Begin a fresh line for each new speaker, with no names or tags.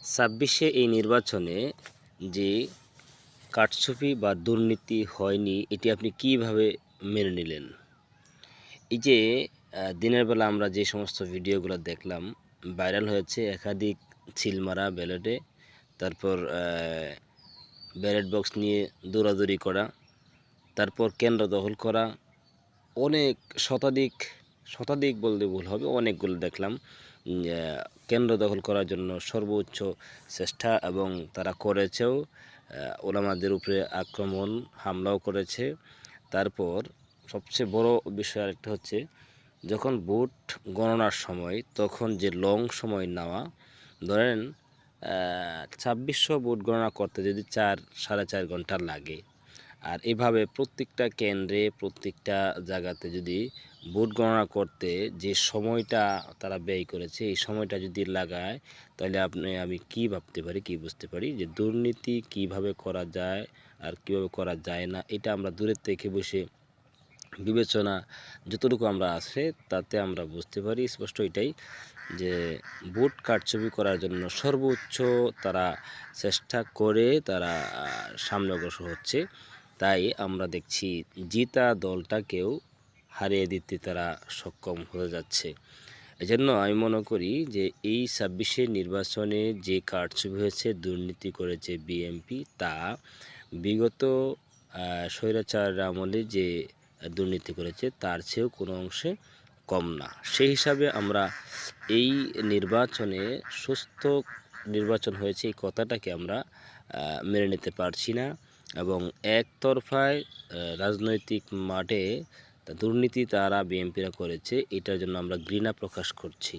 ২৬-এ এই নির্বাচনে যে কারচুপি বা দুর্নীতি হয়নি, এটি আপনি কিভাবে মেনে নিলেন? এই যে দিনের বেলা আমরা যে সমস্ত ভিডিওগুলো দেখলাম, ভাইরাল হয়েছে একাধিক সিল মারা ব্যালটে, তারপর ব্যালট বক্স নিয়ে দৌড়াদৌড়ি করা, তারপর কেন্দ্র দখল করা, অনেক শতাধিক বললে ভুল হবে, অনেকগুলো দেখলাম কেন্দ্র দখল করার জন্য সর্বোচ্চ চেষ্টা, এবং তারা করেছেও। ওলামাদের উপরে আক্রমণ, হামলাও করেছে। তারপর সবচেয়ে বড় বিষয় আরেকটা হচ্ছে, যখন ভোট গণনার সময় তখন যে লং সময় নেওয়া, ধরেন ২৬০০ ভোট গণনা করতে যদি 4-4.5 ঘন্টা লাগে, আর এভাবে প্রত্যেকটা কেন্দ্রে প্রত্যেকটা জায়গাতে যদি ভোট গণনা করতে যে সময়টা তারা ব্যয় করেছে, এই সময়টা যদি লাগায়, তাহলে আমি কি ভাবতে পারি, কি বুঝতে পারি যে দুর্নীতি কিভাবে করা যায় আর কিভাবে করা যায় না, এটা আমরা দূরের থেকে বসে বিবেচনা যতটুকু আমরা আছে তাতে আমরা বুঝতে পারি স্পষ্ট এটাই, যে ভোট কারচুপি করার জন্য সর্বোচ্চ তারা চেষ্টা করে তারা সামনে অগ্রসর হচ্ছে। তাই আমরা দেখছি জিতা দলটাকেও হারিয়ে দিতে তারা সক্ষম হয়ে যাচ্ছে। এজন্য আমি মনে করি যে এই ২৬-এর নির্বাচনে যে কারচুপি হয়েছে, দুর্নীতি করেছে বিএনপি, তা বিগত স্বৈরাচার আমলে যে দুর্নীতি করেছে তার চেয়েও কোনো অংশে কম না। সেই হিসাবে আমরা এই নির্বাচনে সুস্থ নির্বাচন হয়েছে এই কথাটাকে আমরা মেনে নিতে পারছি না, এবং একতরফায় রাজনৈতিক মাঠে দুর্নীতি তারা বিএনপিরা করেছে, এটার জন্য আমরা ঘৃণা প্রকাশ করছি।